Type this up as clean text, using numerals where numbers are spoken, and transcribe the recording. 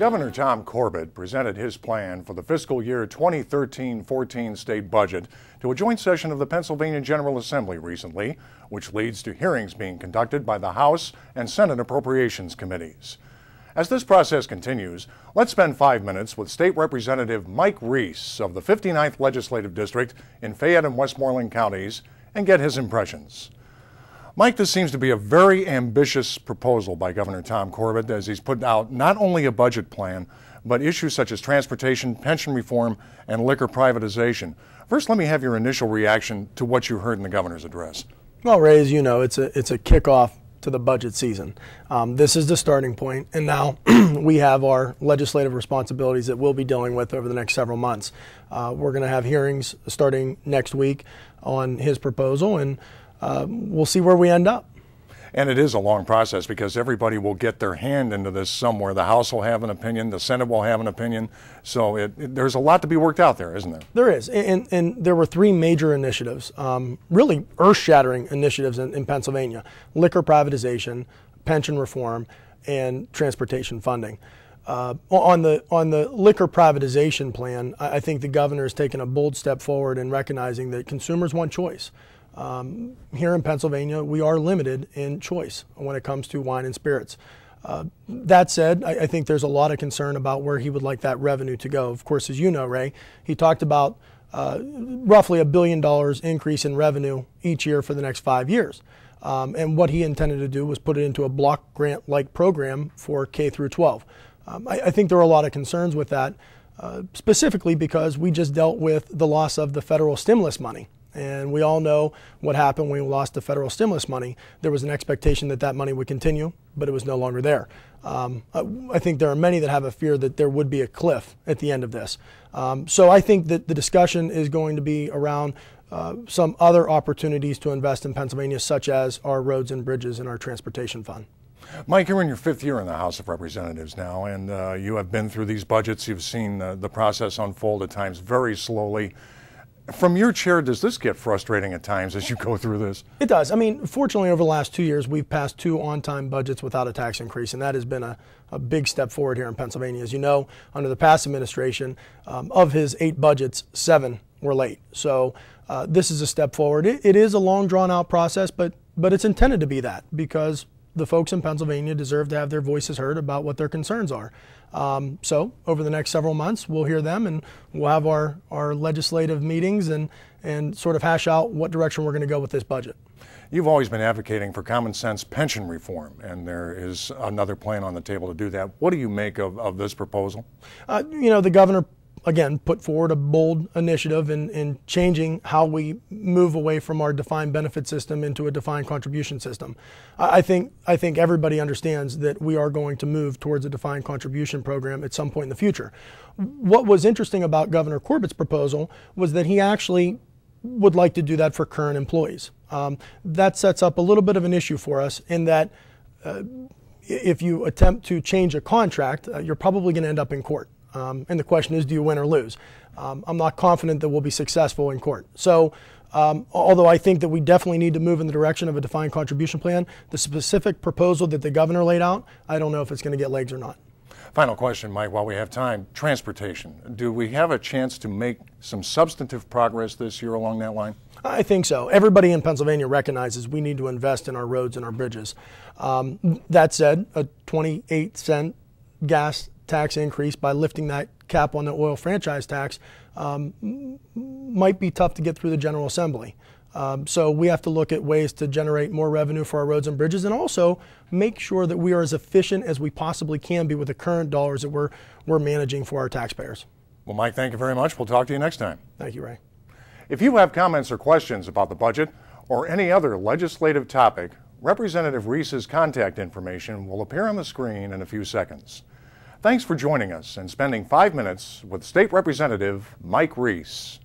Governor Tom Corbett presented his plan for the fiscal year 2013-14 state budget to a joint session of the Pennsylvania General Assembly recently, which leads to hearings being conducted by the House and Senate Appropriations Committees. As this process continues, let's spend 5 minutes with State Representative Mike Reese of the 59th Legislative District in Fayette and Westmoreland counties and get his impressions. Mike, this seems to be a very ambitious proposal by Governor Tom Corbett as he's put out not only a budget plan, but issues such as transportation, pension reform, and liquor privatization. First, let me have your initial reaction to what you heard in the governor's address. Well, Ray, as you know, it's a kickoff to the budget season. This is the starting point, and now we have our legislative responsibilities that we'll be dealing with over the next several months. We're going to have hearings starting next week on his proposal, and we'll see where we end up. And it is a long process because everybody will get their hand into this somewhere. The House will have an opinion, the Senate will have an opinion. So there's a lot to be worked out there, isn't there? There is. And there were three major initiatives, really earth-shattering initiatives in Pennsylvania: liquor privatization, pension reform, and transportation funding. On the liquor privatization plan, I think the governor has taken a bold step forward in recognizing that consumers want choice. Here in Pennsylvania, we are limited in choice when it comes to wine and spirits. That said, I think there's a lot of concern about where he would like that revenue to go. Of course, as you know, Ray, he talked about roughly $1 billion increase in revenue each year for the next 5 years. And what he intended to do was put it into a block grant-like program for K through 12. I think there are a lot of concerns with that, specifically because we just dealt with the loss of the federal stimulus money. And we all know what happened when we lost the federal stimulus money. There was an expectation that that money would continue, but it was no longer there. I think there are many that have a fear that there would be a cliff at the end of this. So I think that the discussion is going to be around some other opportunities to invest in Pennsylvania, such as our roads and bridges and our transportation fund. Mike, you're in your 5th year in the House of Representatives now, and you have been through these budgets. You've seen the process unfold at times very slowly. From your chair, does this get frustrating at times as you go through this? It does. I mean, fortunately, over the last 2 years, we've passed 2 on-time budgets without a tax increase, and that has been a big step forward here in Pennsylvania. As you know, under the past administration, of his 8 budgets, 7 were late. So this is a step forward. It is a long, drawn-out process, but it's intended to be that because the folks in Pennsylvania deserve to have their voices heard about what their concerns are. So over the next several months, we'll hear them and we'll have our legislative meetings and sort of hash out what direction we're going to go with this budget. You've always been advocating for common sense pension reform, and there is another plan on the table to do that. What do you make of this proposal? You know, the governor, again, put forward a bold initiative in changing how we move away from our defined benefit system into a defined contribution system. I think everybody understands that we are going to move towards a defined contribution program at some point in the future. What was interesting about Governor Corbett's proposal was that he actually would like to do that for current employees. That sets up a little bit of an issue for us in that if you attempt to change a contract, you're probably going to end up in court. And the question is, do you win or lose? I'm not confident that we'll be successful in court. So although I think that we definitely need to move in the direction of a defined contribution plan, the specific proposal that the governor laid out, I don't know if it's going to get legs or not. Final question, Mike, while we have time. Transportation. Do we have a chance to make some substantive progress this year along that line? I think so. Everybody in Pennsylvania recognizes we need to invest in our roads and our bridges. That said, a 28-cent gas tax increase by lifting that cap on the oil franchise tax might be tough to get through the General Assembly. So we have to look at ways to generate more revenue for our roads and bridges and also make sure that we are as efficient as we possibly can be with the current dollars that we're managing for our taxpayers. Well, Mike, thank you very much. We'll talk to you next time. Thank you, Ray. If you have comments or questions about the budget or any other legislative topic, Representative Reese's contact information will appear on the screen in a few seconds. Thanks for joining us and spending 5 minutes with State Representative Mike Reese.